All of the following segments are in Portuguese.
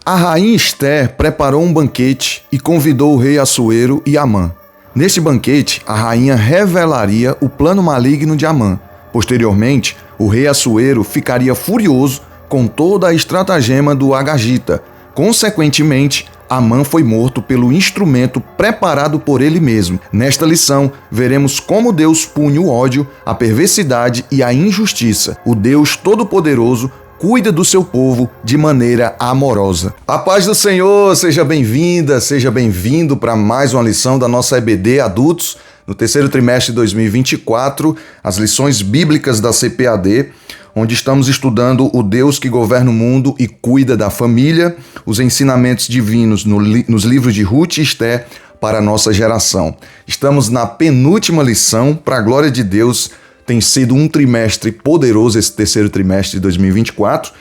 A rainha Ester preparou um banquete e convidou o rei Assuero e Amã. Neste banquete, a rainha revelaria o plano maligno de Amã. Posteriormente, o rei Assuero ficaria furioso com toda a estratagema do Agagita. Consequentemente, Amã foi morto pelo instrumento preparado por ele mesmo. Nesta lição, veremos como Deus pune o ódio, a perversidade e a injustiça. O Deus Todo-Poderoso cuida do seu povo de maneira amorosa. A paz do Senhor, seja bem-vinda, seja bem-vindo para mais uma lição da nossa EBD Adultos, no terceiro trimestre de 2024, as lições bíblicas da CPAD, onde estamos estudando o Deus que governa o mundo e cuida da família, os ensinamentos divinos nos livros de Ruth e Esté para a nossa geração. Estamos na penúltima lição, para a glória de Deus. Tem sido um trimestre poderoso esse terceiro trimestre de 2024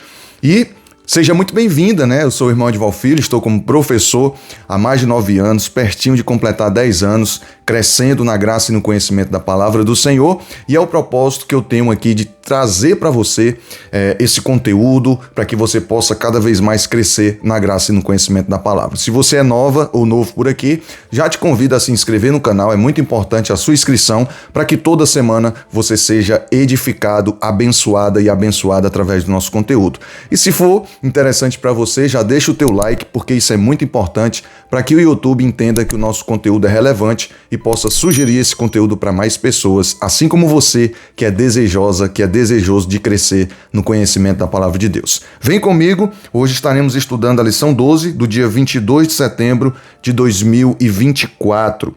e seja muito bem-vinda, né? Eu sou o irmão Edival Filho, estou como professor há mais de 9 anos, pertinho de completar 10 anos, crescendo na graça e no conhecimento da palavra do Senhor, e é o propósito que eu tenho aqui de trazer para você esse conteúdo para que você possa cada vez mais crescer na graça e no conhecimento da palavra. Se você é nova ou novo por aqui, já te convido a se inscrever no canal, é muito importante a sua inscrição para que toda semana você seja edificado, abençoada e abençoada através do nosso conteúdo. E se for interessante para você, já deixa o teu like, porque isso é muito importante para que o YouTube entenda que o nosso conteúdo é relevante e possa sugerir esse conteúdo para mais pessoas, assim como você que é desejosa, que é desejoso de crescer no conhecimento da palavra de Deus. Vem comigo, hoje estaremos estudando a lição 12 do dia 22 de setembro de 2024.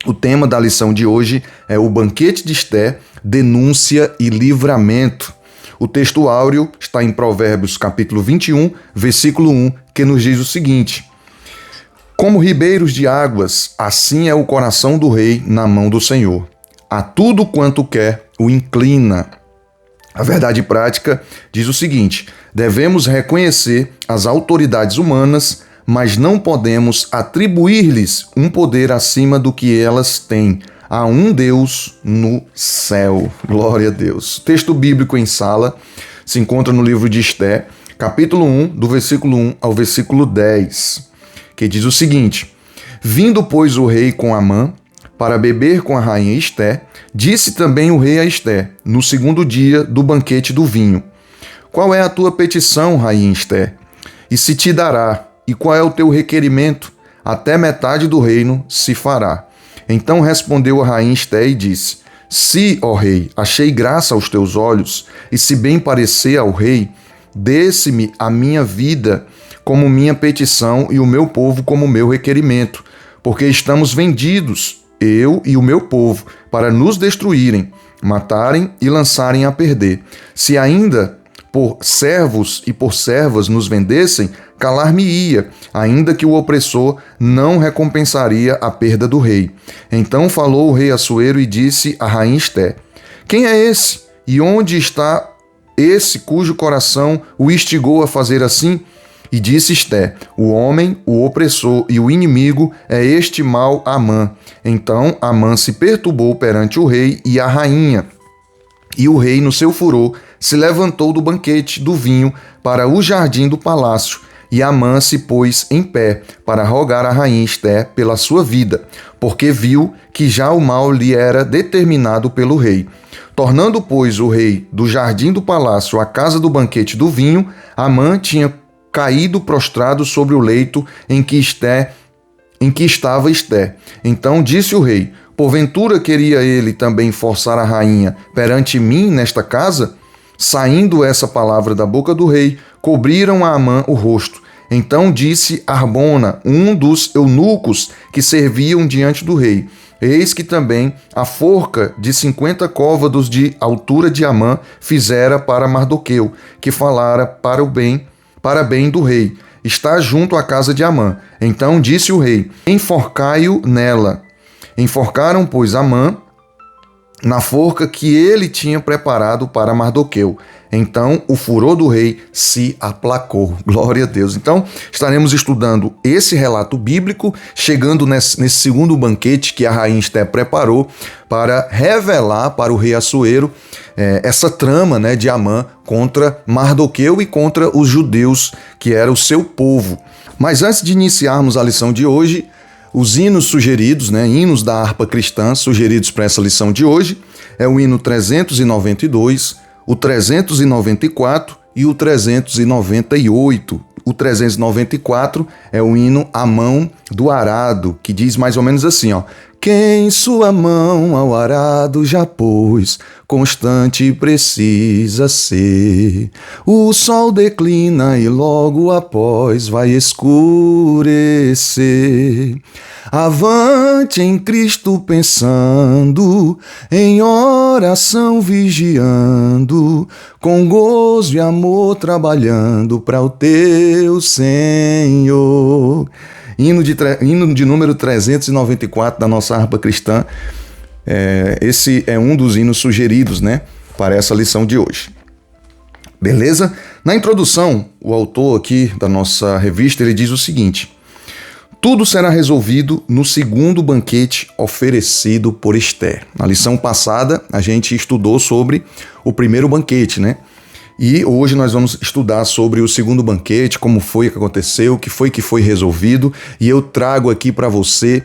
O tema da lição de hoje é o banquete de Esté, denúncia e livramento. O texto áureo está em Provérbios capítulo 21, versículo 1, que nos diz o seguinte: como ribeiros de águas, assim é o coração do rei na mão do Senhor. A tudo quanto quer, o inclina. A verdade prática diz o seguinte: devemos reconhecer as autoridades humanas, mas não podemos atribuir-lhes um poder acima do que elas têm. Há um Deus no céu. Glória a Deus. O texto bíblico em sala se encontra no livro de Esté, capítulo 1, do versículo 1 ao versículo 10, que diz o seguinte: vindo, pois, o rei com Amã para beber com a rainha Esté, disse também o rei a Esté, no segundo dia do banquete do vinho: qual é a tua petição, rainha Esté? E se te dará, e qual é o teu requerimento? Até metade do reino se fará. Então respondeu a rainha Esté e disse: se, ó rei, achei graça aos teus olhos, e se bem parecer ao rei, desse-me a minha vida como minha petição e o meu povo como meu requerimento, porque estamos vendidos, eu e o meu povo, para nos destruírem, matarem e lançarem a perder. Se ainda por servos e por servas nos vendessem, calar-me-ia, ainda que o opressor não recompensaria a perda do rei. Então falou o rei Assuero e disse à rainha Esté: quem é esse? E onde está esse cujo coração o instigou a fazer assim? E disse Esté: o homem, o opressor e o inimigo é este mau Amã. Então Amã se perturbou perante o rei e a rainha. E o rei, no seu furor, se levantou do banquete do vinho para o jardim do palácio. E Amã se pôs em pé para rogar a rainha Esté pela sua vida, porque viu que já o mal lhe era determinado pelo rei. Tornando, pois, o rei do jardim do palácio à casa do banquete do vinho, Amã tinha caído prostrado sobre o leito em que estava Esté. Então disse o rei: porventura queria ele também forçar a rainha perante mim nesta casa? Saindo essa palavra da boca do rei, cobriram a Amã o rosto. Então disse Arbona, um dos eunucos que serviam diante do rei: eis que também a forca de 50 côvados de altura de Amã fizera para Mardoqueu, que falara para bem do rei. Está junto à casa de Amã. Então disse o rei: enforcai-o nela. Enforcaram, pois, Amã na forca que ele tinha preparado para Mardoqueu. Então o furor do rei se aplacou. Glória a Deus. Então estaremos estudando esse relato bíblico, chegando nesse segundo banquete que a rainha Esté preparou para revelar para o rei Assuero essa trama, né, de Amã contra Mardoqueu e contra os judeus, que era o seu povo. Mas antes de iniciarmos a lição de hoje, os hinos sugeridos, né, hinos da harpa cristã sugeridos para essa lição de hoje, é o hino 392, o 394 e o 398. O 394 é o hino A Mão do Arado, que diz mais ou menos assim, ó: quem sua mão ao arado já pôs, constante precisa ser. O sol declina e logo após vai escurecer. Avante em Cristo pensando, em oração vigiando, com gozo e amor trabalhando para o teu Senhor. Hino de número 394 da nossa harpa cristã. Esse é um dos hinos sugeridos, né, para essa lição de hoje. Beleza? Na introdução, o autor aqui da nossa revista, ele diz o seguinte: tudo será resolvido no segundo banquete oferecido por Esté. Na lição passada, a gente estudou sobre o primeiro banquete, né? E hoje nós vamos estudar sobre o segundo banquete, como foi que aconteceu, o que foi resolvido. E eu trago aqui para você,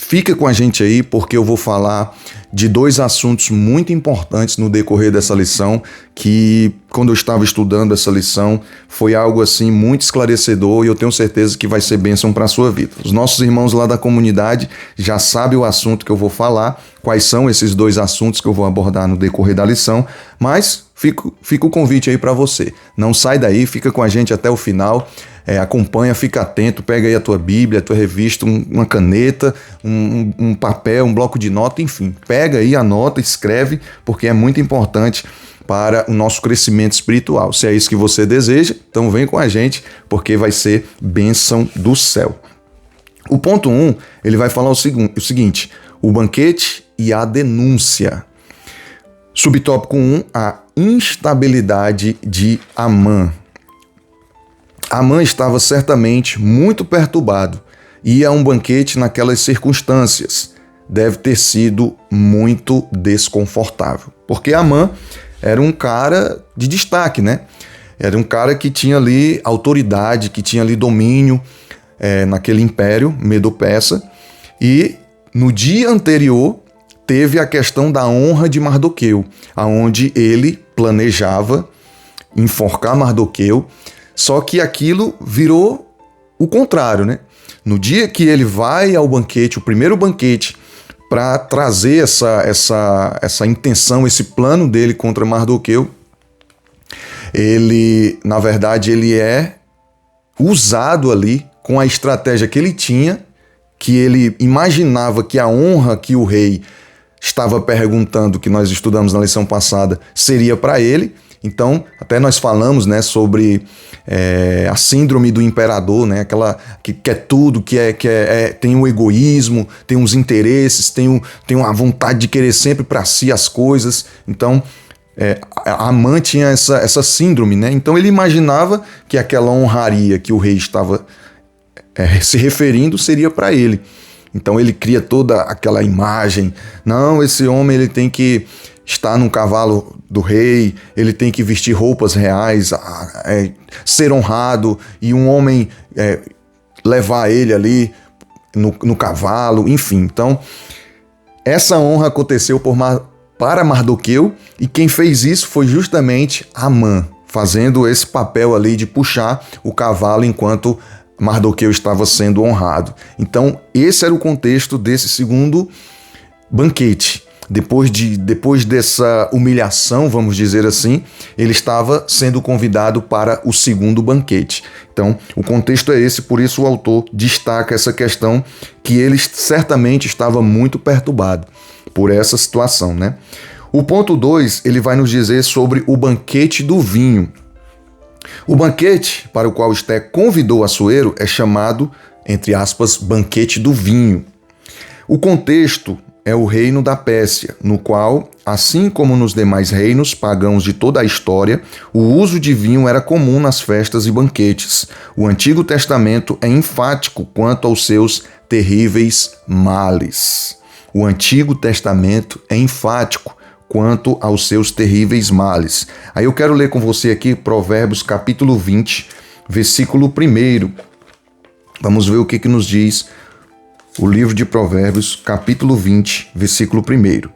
fica com a gente aí, porque eu vou falar de dois assuntos muito importantes no decorrer dessa lição, que quando eu estava estudando essa lição foi algo assim muito esclarecedor, e eu tenho certeza que vai ser bênção para a sua vida. Os nossos irmãos lá da comunidade já sabem o assunto que eu vou falar, quais são esses dois assuntos que eu vou abordar no decorrer da lição, mas fica o convite aí para você. Não sai daí, fica com a gente até o final, acompanha, fica atento, pega aí a tua Bíblia, a tua revista, uma caneta, um papel, um bloco de nota, enfim. Pega aí, anota, escreve, porque é muito importante para o nosso crescimento espiritual. Se é isso que você deseja, então vem com a gente, porque vai ser bênção do céu. O ponto 1, ele vai falar o seguinte: o banquete e a denúncia. Subtópico 1, a instabilidade de Amã. Amã estava certamente muito perturbado e ia a um banquete naquelas circunstâncias. Deve ter sido muito desconfortável, porque Amã era um cara de destaque, né? Era um cara que tinha ali autoridade, que tinha ali domínio naquele império medo-persa, e no dia anterior teve a questão da honra de Mardoqueu, aonde ele planejava enforcar Mardoqueu, só que aquilo virou o contrário, né? No dia que ele vai ao banquete, o primeiro banquete, para trazer essa intenção, esse plano dele contra Mardoqueu, na verdade, ele é usado ali com a estratégia que ele tinha, que ele imaginava que a honra que o rei estava perguntando, que nós estudamos na lição passada, seria para ele. Então, até nós falamos, né, sobre a síndrome do imperador, né, aquela que quer tudo, tem um egoísmo, tem uns interesses, tem uma vontade de querer sempre para si as coisas. Então, Amã tinha essa síndrome, né? Então ele imaginava que aquela honraria que o rei estava se referindo seria para ele. Então ele cria toda aquela imagem. Não, esse homem ele tem que estar num cavalo do rei, ele tem que vestir roupas reais, ser honrado, e um homem levar ele ali no cavalo, enfim. Então essa honra aconteceu para Mardoqueu, e quem fez isso foi justamente Amã, fazendo esse papel ali de puxar o cavalo enquanto Mardoqueu estava sendo honrado. Então, esse era o contexto desse segundo banquete. Depois dessa humilhação, vamos dizer assim, ele estava sendo convidado para o segundo banquete. Então, o contexto é esse, por isso o autor destaca essa questão, que ele certamente estava muito perturbado por essa situação, né? O ponto 2, ele vai nos dizer sobre o banquete do vinho. O banquete para o qual Esté convidou Assuero é chamado, entre aspas, banquete do vinho. O contexto é o reino da Pérsia, no qual, assim como nos demais reinos pagãos de toda a história, o uso de vinho era comum nas festas e banquetes. O Antigo Testamento é enfático quanto aos seus terríveis males. O Antigo Testamento é enfático quanto aos seus terríveis males. Aí eu quero ler com você aqui Provérbios capítulo 20, versículo 1. Vamos ver o que nos diz o livro de Provérbios, capítulo 20, versículo 1.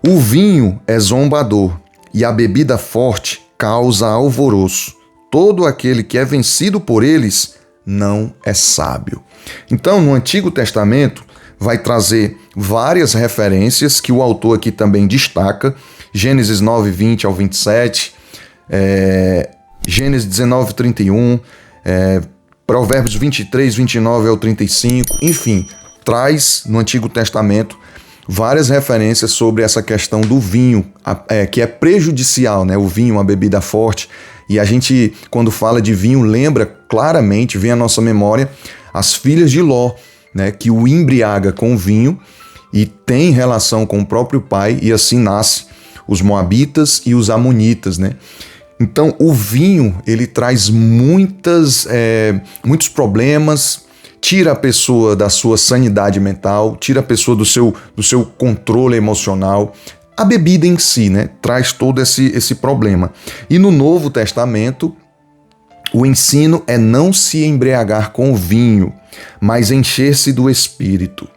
O vinho é zombador e a bebida forte causa alvoroço. Todo aquele que é vencido por eles não é sábio. Então, no Antigo Testamento, vai trazer várias referências que o autor aqui também destaca. Gênesis 9, 20 ao 27, Gênesis 19, 31, Provérbios 23, 29 ao 35, enfim, traz no Antigo Testamento várias referências sobre essa questão do vinho, que é prejudicial, né? O vinho, a bebida forte. E a gente, quando fala de vinho, lembra claramente, vem à nossa memória, as filhas de Ló, né? Que o embriaga com vinho e tem relação com o próprio pai, e assim nasce os moabitas e os amonitas, né? Então, o vinho, ele traz muitos problemas, tira a pessoa da sua sanidade mental, tira a pessoa do seu controle emocional. A bebida em si, né, traz todo esse problema. E no Novo Testamento, o ensino é não se embriagar com vinho, mas encher-se do Espírito.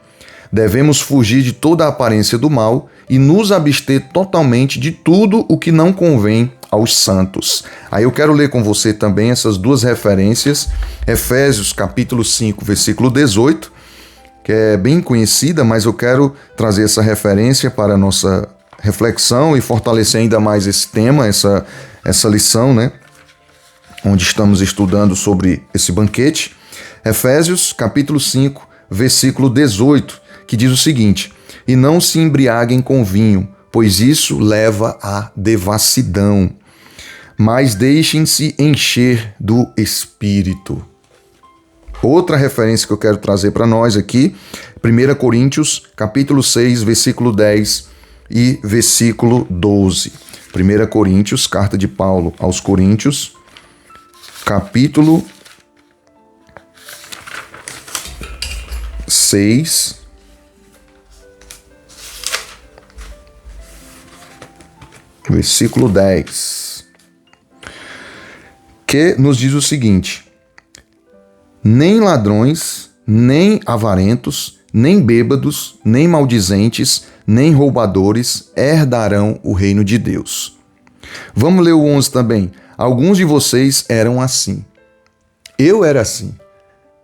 Devemos fugir de toda a aparência do mal e nos abster totalmente de tudo o que não convém aos santos. Aí eu quero ler com você também essas duas referências, Efésios capítulo 5, versículo 18, que é bem conhecida, mas eu quero trazer essa referência para a nossa reflexão e fortalecer ainda mais esse tema, essa lição, né? Onde estamos estudando sobre esse banquete. Efésios capítulo 5, versículo 18, que diz o seguinte: e não se embriaguem com vinho, pois isso leva à devassidão, mas deixem-se encher do Espírito. Outra referência que eu quero trazer para nós aqui, 1 Coríntios, capítulo 6, versículo 10 e versículo 12. 1 Coríntios, carta de Paulo aos Coríntios, capítulo 6, versículo 10, que nos diz o seguinte: nem ladrões, nem avarentos, nem bêbados, nem maldizentes, nem roubadores herdarão o reino de Deus. Vamos ler o 11 também. Alguns de vocês eram assim. Eu era assim.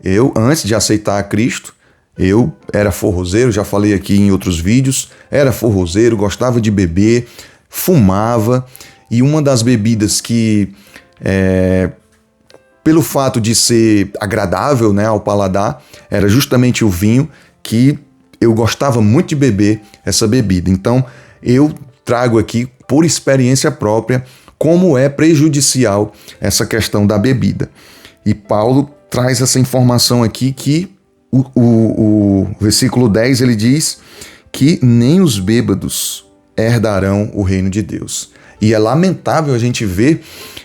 Eu, antes de aceitar a Cristo, eu era forrozeiro, já falei aqui em outros vídeos, era forrozeiro, gostava de beber, fumava, e uma das bebidas que, pelo fato de ser agradável, né, ao paladar, era justamente o vinho, que eu gostava muito de beber essa bebida. Então, eu trago aqui, por experiência própria, como é prejudicial essa questão da bebida. E Paulo traz essa informação aqui que o versículo 10, ele diz que nem os bêbados herdarão o reino de Deus. E é lamentável a gente ver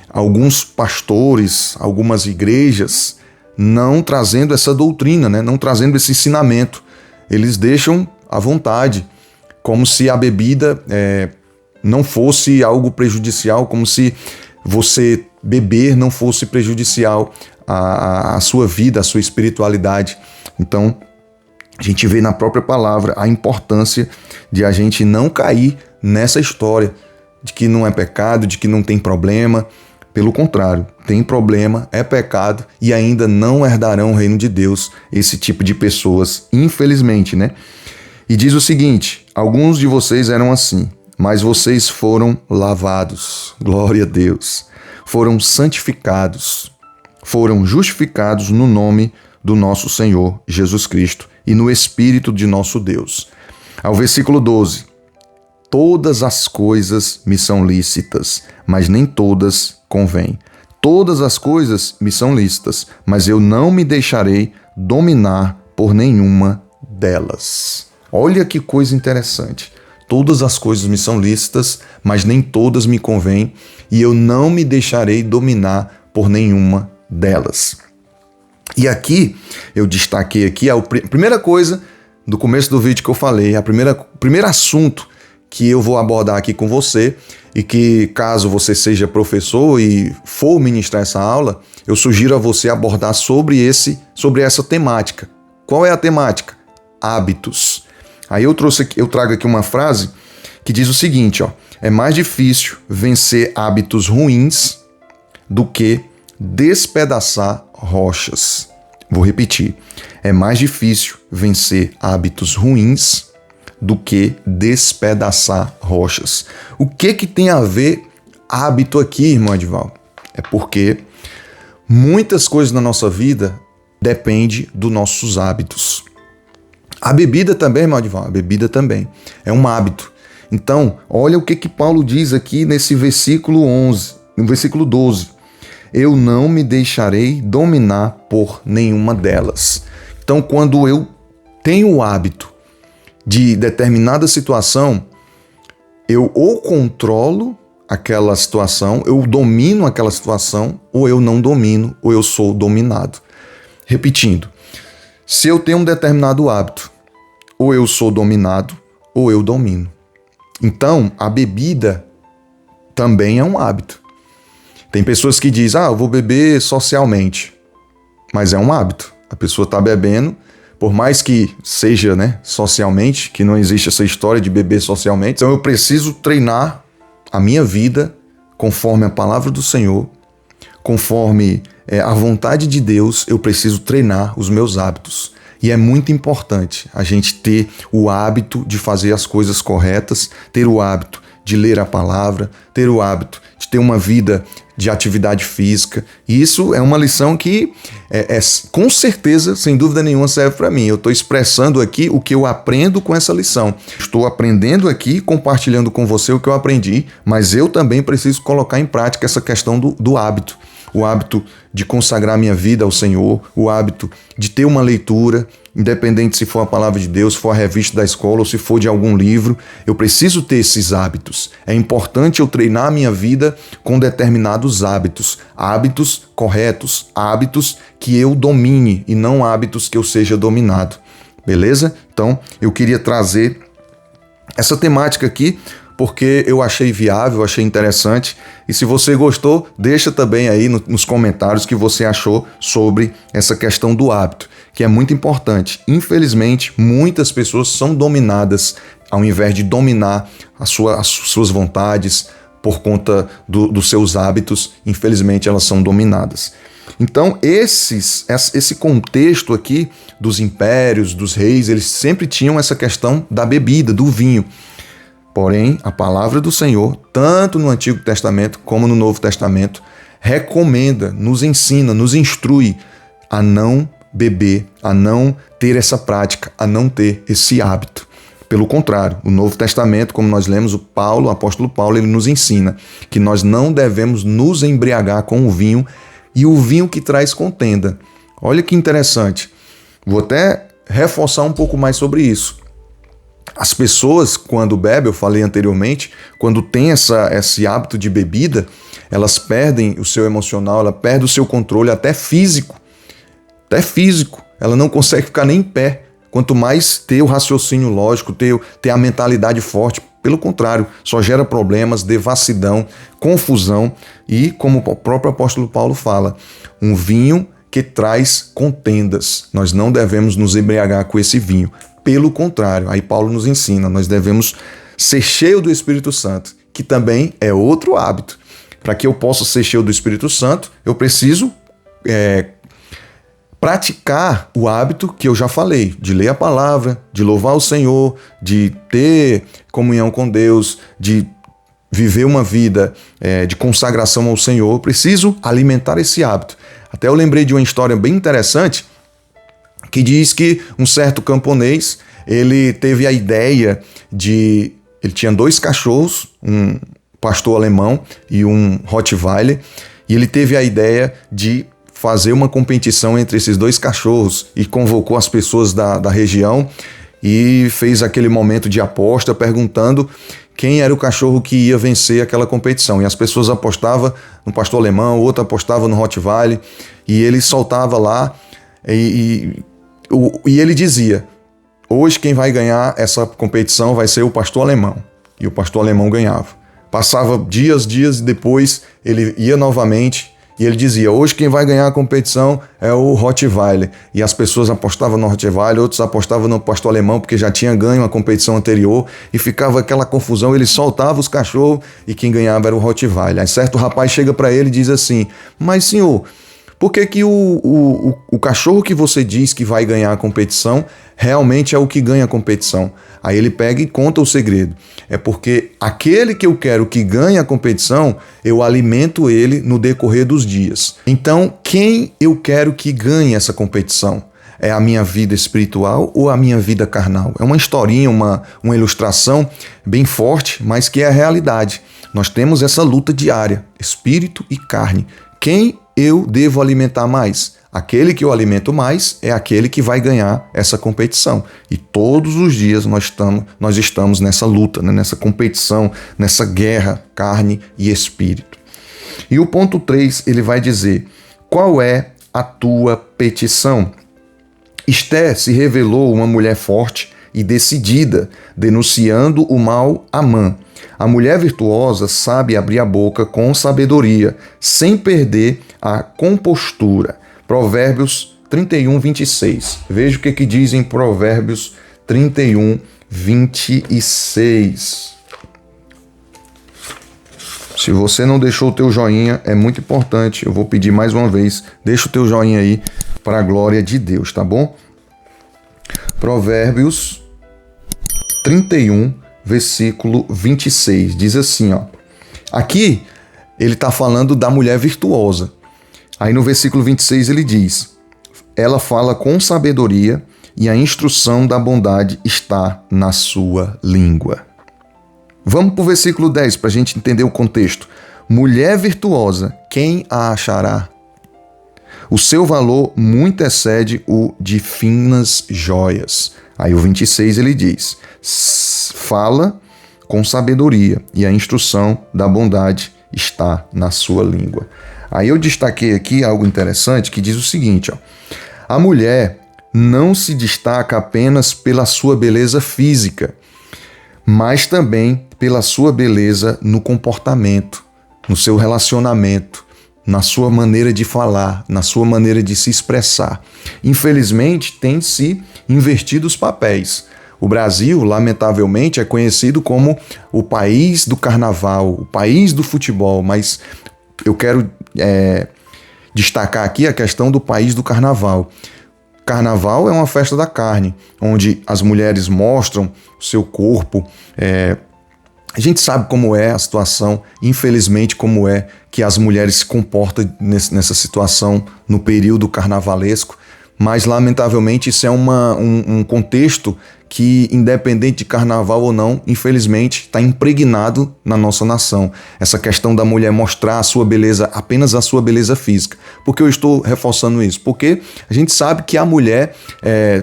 alguns pastores, algumas igrejas não trazendo essa doutrina, né? Não trazendo esse ensinamento. Eles deixam à vontade, como se a bebida não fosse algo prejudicial, como se você beber não fosse prejudicial à sua vida, à sua espiritualidade. Então, a gente vê na própria palavra a importância de a gente não cair nessa história de que não é pecado, de que não tem problema. Pelo contrário, tem problema, é pecado e ainda não herdarão o reino de Deus esse tipo de pessoas, infelizmente, né? E diz o seguinte: alguns de vocês eram assim, mas vocês foram lavados, glória a Deus, foram santificados, foram justificados no nome do nosso Senhor Jesus Cristo e no Espírito de nosso Deus. Ao versículo 12: todas as coisas me são lícitas, mas nem todas convêm. Todas as coisas me são lícitas, mas eu não me deixarei dominar por nenhuma delas. Olha que coisa interessante. Todas as coisas me são lícitas, mas nem todas me convêm, e eu não me deixarei dominar por nenhuma delas. E aqui, eu destaquei aqui a primeira coisa do começo do vídeo que eu falei, o primeiro assunto que eu vou abordar aqui com você, e que caso você seja professor e for ministrar essa aula, eu sugiro a você abordar sobre essa temática. Qual é a temática? Hábitos. Aí eu trago aqui uma frase que diz o seguinte, ó: é mais difícil vencer hábitos ruins do que despedaçar rochas. Vou repetir. É mais difícil vencer hábitos ruins do que despedaçar rochas. O que tem a ver hábito aqui, irmão Edivaldo? É porque muitas coisas na nossa vida dependem dos nossos hábitos. A bebida também, irmão Edivaldo, a bebida também é um hábito. Então, olha o que Paulo diz aqui nesse versículo 11, no versículo 12. Eu não me deixarei dominar por nenhuma delas. Então, quando eu tenho o hábito de determinada situação, eu ou controlo aquela situação, eu domino aquela situação, ou eu não domino, ou eu sou dominado. Repetindo, se eu tenho um determinado hábito, ou eu sou dominado, ou eu domino. Então, a bebida também é um hábito. Tem pessoas que dizem, eu vou beber socialmente, mas é um hábito. A pessoa está bebendo, por mais que seja, socialmente, que não existe essa história de beber socialmente, então eu preciso treinar a minha vida conforme a palavra do Senhor, conforme a vontade de Deus, eu preciso treinar os meus hábitos. E é muito importante a gente ter o hábito de fazer as coisas corretas, ter o hábito de ler a palavra, ter o hábito de ter uma vida de atividade física. E isso é uma lição que, com certeza, sem dúvida nenhuma, serve para mim. Eu estou expressando aqui o que eu aprendo com essa lição. Estou aprendendo aqui, compartilhando com você o que eu aprendi, mas eu também preciso colocar em prática essa questão do hábito. O hábito de consagrar minha vida ao Senhor, o hábito de ter uma leitura, independente se for a palavra de Deus, se for a revista da escola ou se for de algum livro, eu preciso ter esses hábitos. É importante eu treinar a minha vida com determinados hábitos, hábitos corretos, hábitos que eu domine e não hábitos que eu seja dominado. Beleza? Então, eu queria trazer essa temática aqui, porque eu achei viável, eu achei interessante. E se você gostou, deixa também aí nos comentários o que você achou sobre essa questão do hábito, que é muito importante. Infelizmente, muitas pessoas são dominadas, ao invés de dominar as suas vontades por conta dos seus hábitos, infelizmente elas são dominadas. Então, esse contexto aqui dos impérios, dos reis, eles sempre tinham essa questão da bebida, do vinho. Porém, a palavra do Senhor, tanto no Antigo Testamento como no Novo Testamento, recomenda, nos ensina, nos instrui a não beber, a não ter essa prática, a não ter esse hábito. Pelo contrário, o Novo Testamento, como nós lemos, o apóstolo Paulo, ele nos ensina que nós não devemos nos embriagar com o vinho e o vinho que traz contenda. Olha que interessante. Vou até reforçar um pouco mais sobre isso. As pessoas, quando bebem, eu falei anteriormente, quando tem esse hábito de bebida, elas perdem o seu emocional, ela perde o seu controle até físico. Até físico. Ela não consegue ficar nem em pé. Quanto mais ter o raciocínio lógico, ter a mentalidade forte. Pelo contrário, só gera problemas, devassidão, confusão e, como o próprio apóstolo Paulo fala, um vinho que traz contendas. Nós não devemos nos embriagar com esse vinho. Pelo contrário, aí Paulo nos ensina, nós devemos ser cheio do Espírito Santo, que também é outro hábito. Para que eu possa ser cheio do Espírito Santo, eu preciso praticar o hábito que eu já falei, de ler a palavra, de louvar o Senhor, de ter comunhão com Deus, de viver uma vida de consagração ao Senhor. Eu preciso alimentar esse hábito. Até eu lembrei de uma história bem interessante, que diz que um certo camponês, ele teve a ideia ele tinha 2 cachorros, um pastor alemão e um Rottweiler, e ele teve a ideia de fazer uma competição entre esses 2 cachorros e convocou as pessoas da região e fez aquele momento de aposta perguntando quem era o cachorro que ia vencer aquela competição. E as pessoas apostavam no pastor alemão, outro apostava no Rottweiler, e ele soltava lá e ele dizia: hoje quem vai ganhar essa competição vai ser o pastor alemão. E o pastor alemão ganhava. Passava dias e depois ele ia novamente e ele dizia: hoje quem vai ganhar a competição é o Rottweiler. E as pessoas apostavam no Rottweiler, outros apostavam no pastor alemão porque já tinha ganho a competição anterior, e ficava aquela confusão. Ele soltava os cachorros e quem ganhava era o Rottweiler. Aí certo rapaz chega para ele e diz assim: mas senhor, por que o cachorro que você diz que vai ganhar a competição realmente é o que ganha a competição? Aí ele pega e conta o segredo. É porque aquele que eu quero que ganhe a competição, eu alimento ele no decorrer dos dias. Então, quem eu quero que ganhe essa competição? É a minha vida espiritual ou a minha vida carnal? É uma historinha, uma ilustração bem forte, mas que é a realidade. Nós temos essa luta diária, espírito e carne. Quem eu devo alimentar mais? Aquele que eu alimento mais é aquele que vai ganhar essa competição. E todos os dias nós estamos nessa luta, né? Nessa competição, nessa guerra, carne e espírito. E o ponto 3, ele vai dizer: qual é a tua petição? Esté se revelou uma mulher forte e decidida, denunciando o mal a Amã. A mulher virtuosa sabe abrir a boca com sabedoria, sem perder a compostura. Provérbios 31, 26. Veja o que diz em Provérbios 31, 26. Se você não deixou o teu joinha, é muito importante. Eu vou pedir mais uma vez, deixa o teu joinha aí para a glória de Deus, tá bom? Provérbios 31, versículo 26. Diz assim, ó. Aqui ele está falando da mulher virtuosa. Aí no versículo 26 ele diz: ela fala com sabedoria e a instrução da bondade está na sua língua. Vamos para o versículo 10 para a gente entender o contexto. Mulher virtuosa, quem a achará? O seu valor muito excede o de finas joias. Aí o 26 ele diz: fala com sabedoria e a instrução da bondade está na sua língua. Aí eu destaquei aqui algo interessante que diz o seguinte, ó: a mulher não se destaca apenas pela sua beleza física, mas também pela sua beleza no comportamento, no seu relacionamento, na sua maneira de falar, na sua maneira de se expressar. Infelizmente, tem se invertido os papéis. O Brasil, lamentavelmente, é conhecido como o país do carnaval, o país do futebol, mas eu quero destacar aqui a questão do país do carnaval. Carnaval é uma festa da carne, onde as mulheres mostram o seu corpo. A gente sabe como é a situação, infelizmente, como é que as mulheres se comportam nessa situação no período carnavalesco, mas, lamentavelmente, isso é um contexto que, independente de carnaval ou não, infelizmente, está impregnado na nossa nação. Essa questão da mulher mostrar a sua beleza, apenas a sua beleza física. Por que eu estou reforçando isso? Porque a gente sabe que a mulher,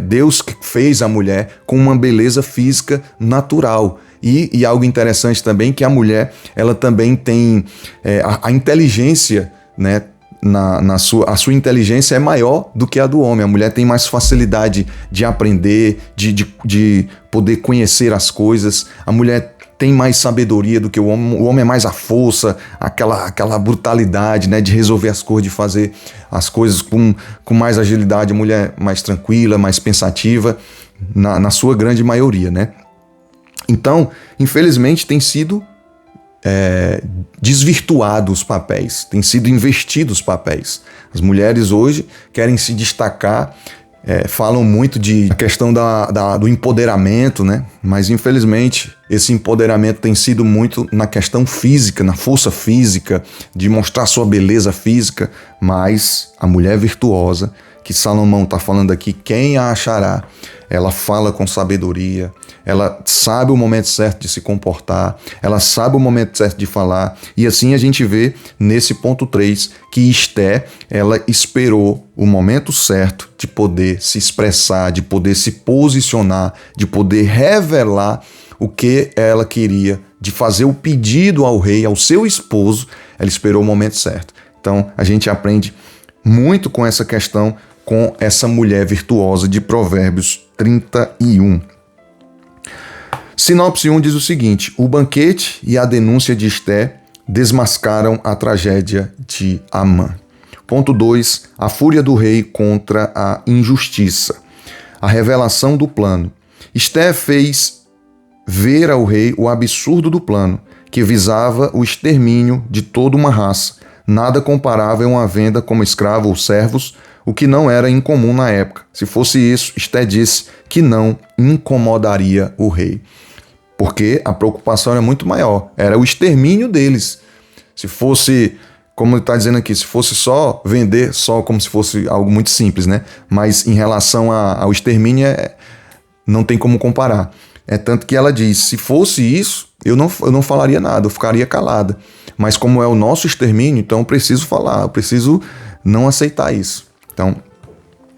Deus fez a mulher com uma beleza física natural. E algo interessante também, que a mulher, ela também tem a inteligência, né? A sua inteligência é maior do que a do homem. A mulher tem mais facilidade de aprender, de poder conhecer as coisas. A mulher tem mais sabedoria do que o homem. O homem é mais a força, aquela brutalidade, né, de resolver as coisas, de fazer as coisas com mais agilidade. A mulher mais tranquila, mais pensativa, na sua grande maioria, né? Então, infelizmente, tem sido desvirtuado os papéis, tem sido invertido os papéis. As mulheres hoje querem se destacar, falam muito a questão do empoderamento, né? Mas infelizmente esse empoderamento tem sido muito na questão física, na força física, de mostrar sua beleza física, mas a mulher virtuosa, que Salomão está falando aqui, quem a achará? Ela fala com sabedoria, ela sabe o momento certo de se comportar, ela sabe o momento certo de falar, e assim a gente vê nesse ponto 3 que Esté, ela esperou o momento certo de poder se expressar, de poder se posicionar, de poder revelar o que ela queria, de fazer o pedido ao rei, ao seu esposo. Ela esperou o momento certo. Então a gente aprende muito com essa questão, com essa mulher virtuosa de Provérbios 31. Sinopse 1 diz o seguinte: o banquete e a denúncia de Esté desmascaram a tragédia de Amã. Ponto 2, a fúria do rei contra a injustiça. A revelação do plano. Esté fez ver ao rei o absurdo do plano, que visava o extermínio de toda uma raça, nada comparável a uma venda como escravo ou servos, o que não era incomum na época. Se fosse isso, Esté disse que não incomodaria o rei, porque a preocupação era muito maior, era o extermínio deles. Se fosse, como ele está dizendo aqui, se fosse só vender, só como se fosse algo muito simples, né? Mas em relação ao extermínio, não tem como comparar. É tanto que ela diz, se fosse isso, eu não falaria nada, eu ficaria calada. Mas como é o nosso extermínio, então eu preciso falar, eu preciso não aceitar isso. Então,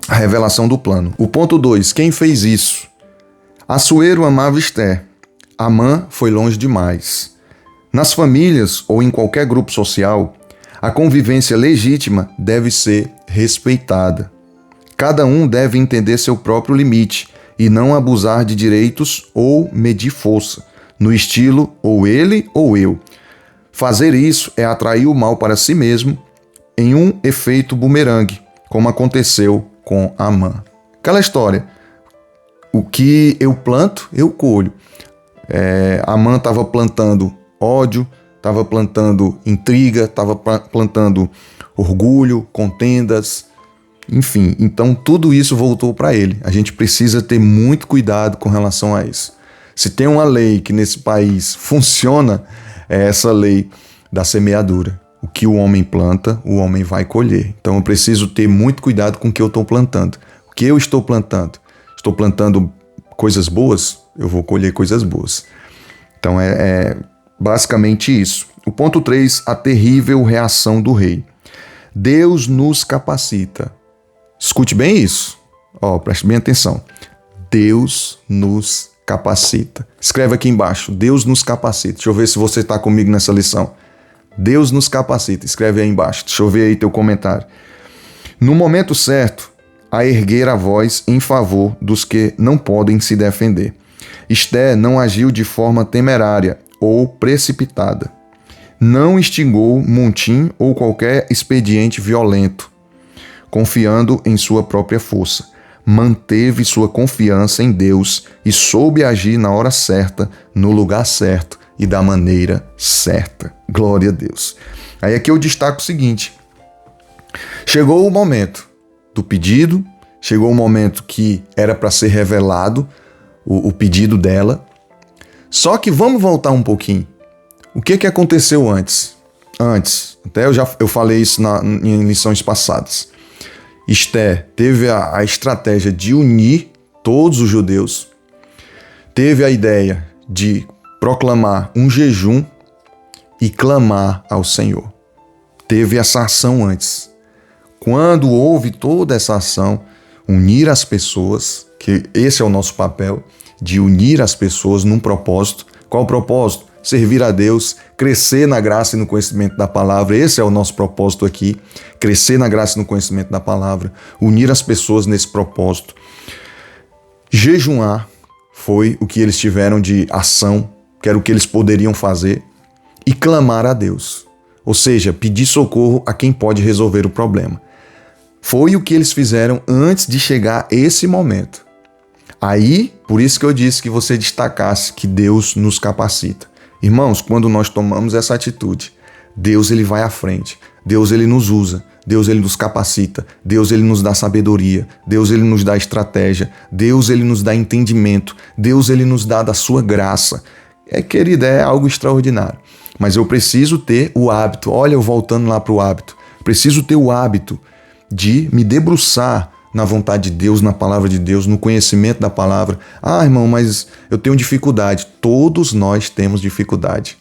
a revelação do plano. O ponto 2, quem fez isso? Assuero amava Esté. Amã foi longe demais. Nas famílias ou em qualquer grupo social, a convivência legítima deve ser respeitada. Cada um deve entender seu próprio limite e não abusar de direitos ou medir força, no estilo ou ele ou eu. Fazer isso é atrair o mal para si mesmo em um efeito bumerangue, como aconteceu com Amã. Aquela história, o que eu planto, eu colho. Amã estava plantando ódio, estava plantando intriga, estava plantando orgulho, contendas, enfim. Então tudo isso voltou para ele. A gente precisa ter muito cuidado com relação a isso. Se tem uma lei que nesse país funciona, é essa lei da semeadura. O que o homem planta, o homem vai colher. Então eu preciso ter muito cuidado com o que eu estou plantando. O que eu estou plantando? Estou plantando coisas boas? Eu vou colher coisas boas. Então é basicamente isso. O ponto 3, a terrível reação do rei. Deus nos capacita. Escute bem isso. Preste bem atenção. Deus nos capacita. Escreve aqui embaixo. Deus nos capacita. Deixa eu ver se você está comigo nessa lição. Deus nos capacita. Escreve aí embaixo. Deixa eu ver aí teu comentário. No momento certo, a erguer a voz em favor dos que não podem se defender. Esté não agiu de forma temerária ou precipitada. Não instigou motim ou qualquer expediente violento, confiando em sua própria força. Manteve sua confiança em Deus e soube agir na hora certa, no lugar certo e da maneira certa. Glória a Deus. Aí aqui eu destaco o seguinte. Chegou o momento do pedido, chegou o momento que era para ser revelado o pedido dela. Só que vamos voltar um pouquinho. O que aconteceu antes? Até eu falei isso em lições passadas. Esté teve a estratégia de unir todos os judeus, teve a ideia de proclamar um jejum e clamar ao Senhor. Teve essa ação antes. Quando houve toda essa ação, unir as pessoas, que esse é o nosso papel, de unir as pessoas num propósito. Qual o propósito? Servir a Deus, crescer na graça e no conhecimento da palavra. Esse é o nosso propósito aqui, crescer na graça e no conhecimento da palavra, unir as pessoas nesse propósito. Jejuar foi o que eles tiveram de ação, que era o que eles poderiam fazer, e clamar a Deus, ou seja, pedir socorro a quem pode resolver o problema. Foi o que eles fizeram antes de chegar esse momento. Aí, por isso que eu disse que você destacasse que Deus nos capacita. Irmãos, quando nós tomamos essa atitude, Deus ele vai à frente, Deus ele nos usa, Deus ele nos capacita, Deus ele nos dá sabedoria, Deus ele nos dá estratégia, Deus ele nos dá entendimento, Deus ele nos dá da sua graça. querida, é algo extraordinário. Mas eu preciso ter o hábito, olha, eu voltando lá para o hábito, preciso ter o hábito de me debruçar na vontade de Deus, na palavra de Deus, no conhecimento da palavra. Ah, irmão, mas eu tenho dificuldade. Todos nós temos dificuldade.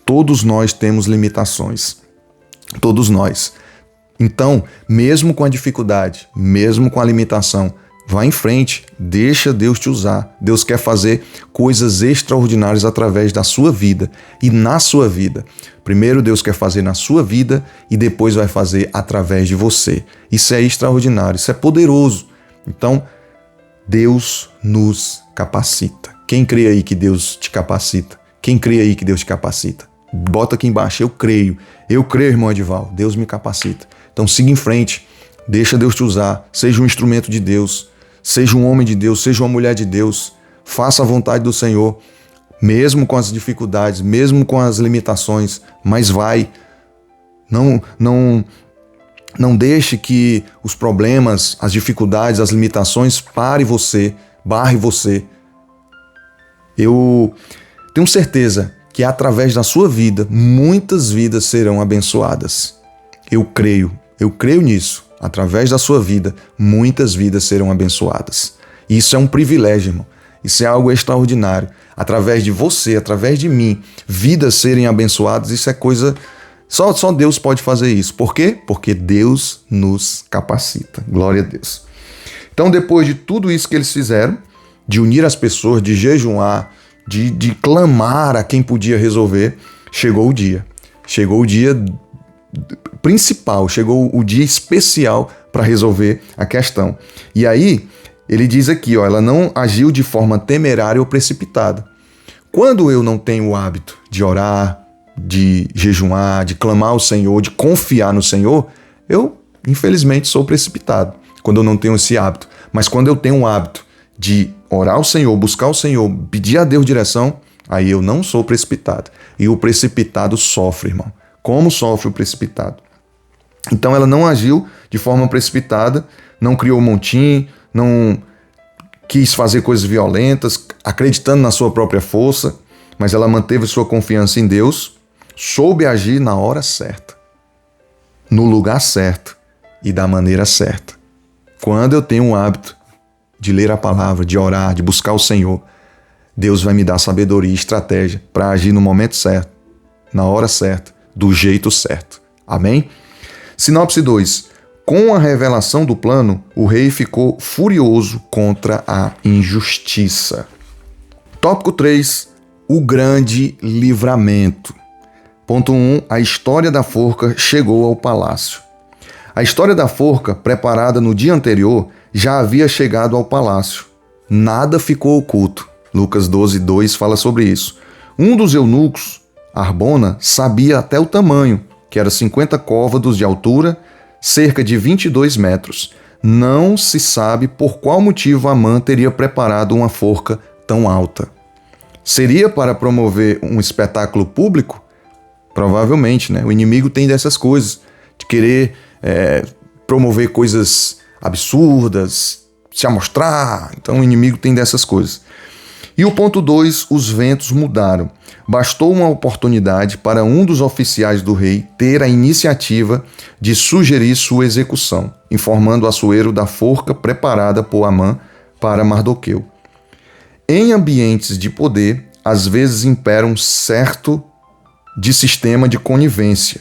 Todos nós temos limitações. Todos nós. Então, mesmo com a dificuldade, mesmo com a limitação, vá em frente, deixa Deus te usar. Deus quer fazer coisas extraordinárias através da sua vida e na sua vida. Primeiro Deus quer fazer na sua vida e depois vai fazer através de você. Isso é extraordinário, isso é poderoso. Então, Deus nos capacita. Quem crê aí que Deus te capacita? Quem crê aí que Deus te capacita? Bota aqui embaixo, eu creio. Eu creio, irmão Edival, Deus me capacita. Então siga em frente, deixa Deus te usar, seja um instrumento de Deus, seja um homem de Deus, seja uma mulher de Deus, faça a vontade do Senhor, mesmo com as dificuldades, mesmo com as limitações, mas vai. Não deixe que os problemas, as dificuldades, as limitações barre você. Eu tenho certeza que através da sua vida, muitas vidas serão abençoadas. Eu creio nisso. Através da sua vida, muitas vidas serão abençoadas. Isso é um privilégio, irmão. Isso é algo extraordinário. Através de você, através de mim, vidas serem abençoadas, isso é coisa... Só Deus pode fazer isso. Por quê? Porque Deus nos capacita. Glória a Deus. Então, depois de tudo isso que eles fizeram, de unir as pessoas, de jejuar, de clamar a quem podia resolver, chegou o dia. Chegou o dia principal, chegou o dia especial para resolver a questão. E aí, ele diz aqui, ela não agiu de forma temerária ou precipitada. Quando eu não tenho o hábito de orar, de jejuar, de clamar ao Senhor, de confiar no Senhor, eu, infelizmente, sou precipitado, quando eu não tenho esse hábito. Mas quando eu tenho o hábito de orar ao Senhor, buscar o Senhor, pedir a Deus direção, aí eu não sou precipitado. E o precipitado sofre, irmão. Como sofre o precipitado? Então ela não agiu de forma precipitada, não criou um montim, não quis fazer coisas violentas, acreditando na sua própria força, mas ela manteve sua confiança em Deus, soube agir na hora certa, no lugar certo e da maneira certa. Quando eu tenho o hábito de ler a palavra, de orar, de buscar o Senhor, Deus vai me dar sabedoria e estratégia para agir no momento certo, na hora certa, do jeito certo. Amém? Sinopse 2. Com a revelação do plano, o rei ficou furioso contra a injustiça. Tópico 3. O grande livramento. Ponto 1. A história da forca chegou ao palácio. A história da forca, preparada no dia anterior, já havia chegado ao palácio. Nada ficou oculto. Lucas 12:2 fala sobre isso. Um dos eunucos, Arbona, sabia até o tamanho, que era 50 côvados de altura, cerca de 22 metros. Não se sabe por qual motivo Amã teria preparado uma forca tão alta. Seria para promover um espetáculo público? Provavelmente, né? O inimigo tem dessas coisas, de querer promover coisas absurdas, se amostrar. Então o inimigo tem dessas coisas. E o ponto 2, os ventos mudaram. Bastou uma oportunidade para um dos oficiais do rei ter a iniciativa de sugerir sua execução, informando Assuero da forca preparada por Amã para Mardoqueu. Em ambientes de poder, às vezes impera um certo de sistema de conivência.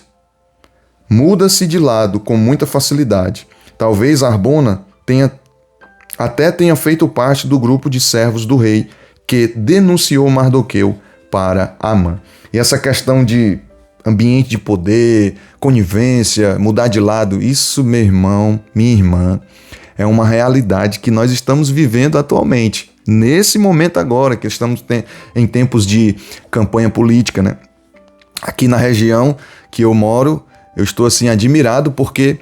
Muda-se de lado com muita facilidade. Talvez Arbona tenha feito parte do grupo de servos do rei que denunciou Mardoqueu para Amã. E essa questão de ambiente de poder, conivência, mudar de lado, isso, meu irmão, minha irmã, é uma realidade que nós estamos vivendo atualmente. Nesse momento agora, que estamos em tempos de campanha política, né? Aqui na região que eu moro, eu estou assim admirado porque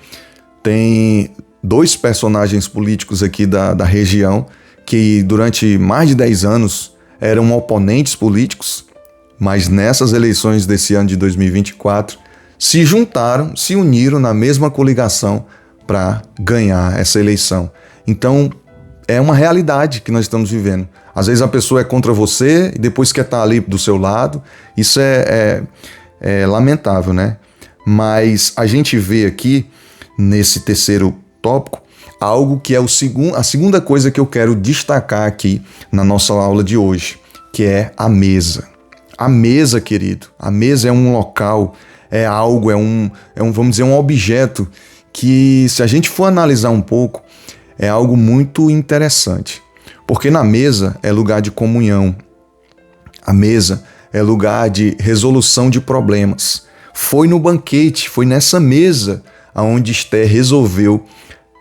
tem 2 personagens políticos aqui da região que durante mais de 10 anos eram oponentes políticos, mas nessas eleições desse ano de 2024 se juntaram, se uniram na mesma coligação para ganhar essa eleição. Então é uma realidade que nós estamos vivendo. Às vezes a pessoa é contra você e depois quer estar ali do seu lado. Isso é lamentável, né? Mas a gente vê aqui, nesse terceiro tópico, algo que é a segunda coisa que eu quero destacar aqui na nossa aula de hoje, que é a mesa. A mesa, querido, a mesa é um local, é algo, vamos dizer, um objeto que, se a gente for analisar um pouco, é algo muito interessante. Porque na mesa é lugar de comunhão, a mesa é lugar de resolução de problemas. Foi no banquete, foi nessa mesa onde Esther resolveu,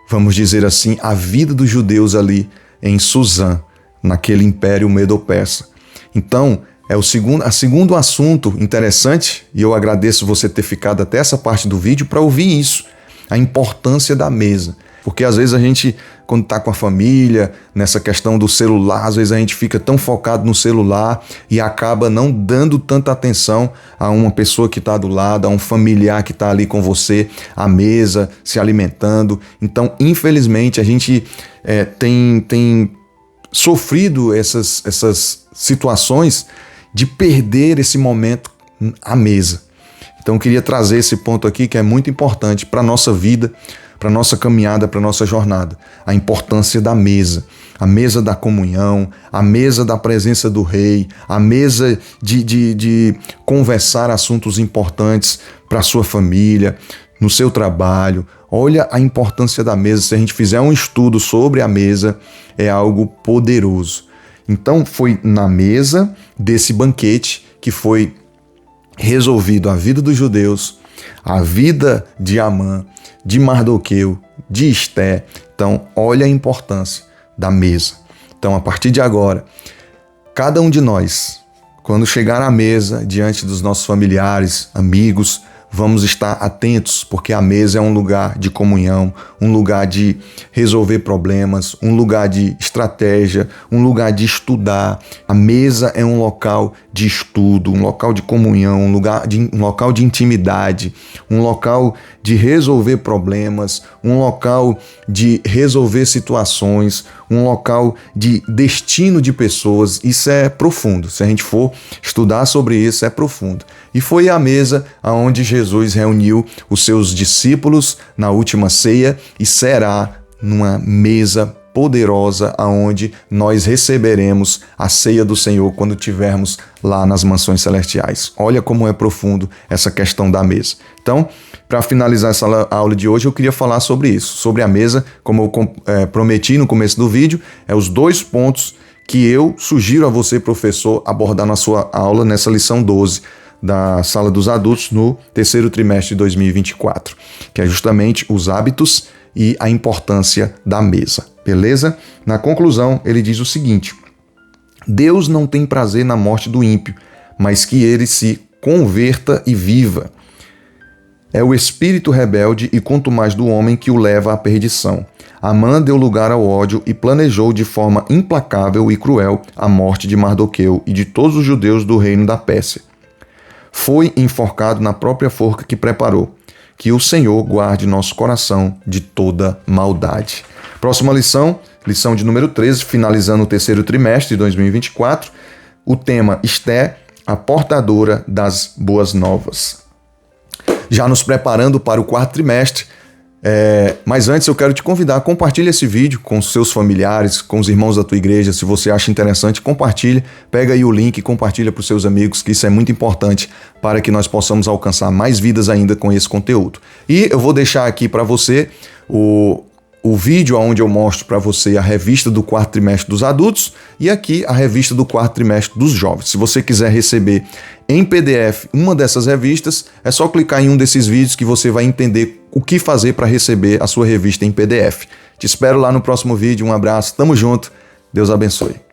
vamos dizer assim, a vida dos judeus ali em Suzã, naquele império medo-persa. Então, é o segundo assunto interessante, e eu agradeço você ter ficado até essa parte do vídeo para ouvir isso, a importância da mesa. Porque às vezes a gente, quando está com a família, nessa questão do celular, às vezes a gente fica tão focado no celular e acaba não dando tanta atenção a uma pessoa que está do lado, a um familiar que está ali com você, à mesa, se alimentando. Então, infelizmente, a gente tem sofrido essas situações de perder esse momento à mesa. Então, eu queria trazer esse ponto aqui que é muito importante para a nossa vida, para a nossa caminhada, para a nossa jornada. A importância da mesa. A mesa da comunhão, a mesa da presença do rei, a mesa de conversar assuntos importantes para a sua família, no seu trabalho. Olha a importância da mesa. Se a gente fizer um estudo sobre a mesa, é algo poderoso. Então, foi na mesa desse banquete que foi resolvido a vida dos judeus, a vida de Amã, de Mardoqueu, de Esther. Então, olha a importância da mesa. Então, a partir de agora, cada um de nós, quando chegar à mesa, diante dos nossos familiares, amigos, vamos estar atentos, porque a mesa é um lugar de comunhão, um lugar de resolver problemas, um lugar de estratégia, um lugar de estudar. A mesa é um local de estudo, um local de comunhão, um local de intimidade, um local de resolver problemas, um local de resolver situações, um local de destino de pessoas. Isso é profundo. Se a gente for estudar sobre isso, é profundo. E foi a mesa onde Jesus reuniu os seus discípulos na última ceia, e será numa mesa poderosa aonde nós receberemos a ceia do Senhor quando estivermos lá nas mansões celestiais. Olha como é profundo essa questão da mesa. Então, para finalizar essa aula de hoje, eu queria falar sobre isso, sobre a mesa, como eu prometi no começo do vídeo, os 2 pontos que eu sugiro a você, professor, abordar na sua aula, nessa lição 12 da Sala dos Adultos, no terceiro trimestre de 2024, que é justamente os hábitos e a importância da mesa, beleza? Na conclusão, ele diz o seguinte: Deus não tem prazer na morte do ímpio, mas que ele se converta e viva. É o espírito rebelde e quanto mais do homem que o leva à perdição. Amã deu lugar ao ódio e planejou de forma implacável e cruel a morte de Mardoqueu e de todos os judeus do reino da Pérsia. Foi enforcado na própria forca que preparou. Que o Senhor guarde nosso coração de toda maldade. Próxima lição, lição de número 13, finalizando o terceiro trimestre de 2024. O tema Esther, a portadora das boas novas. Já nos preparando para o quarto trimestre, mas antes eu quero te convidar, compartilhe esse vídeo com os seus familiares, com os irmãos da tua igreja. Se você acha interessante, compartilhe, pega aí o link e compartilha para os seus amigos, que isso é muito importante para que nós possamos alcançar mais vidas ainda com esse conteúdo. E eu vou deixar aqui para você o vídeo onde eu mostro para você a revista do quarto trimestre dos adultos e aqui a revista do quarto trimestre dos jovens. Se você quiser receber em PDF uma dessas revistas, é só clicar em um desses vídeos que você vai entender o que fazer para receber a sua revista em PDF. Te espero lá no próximo vídeo. Um abraço, tamo junto, Deus abençoe.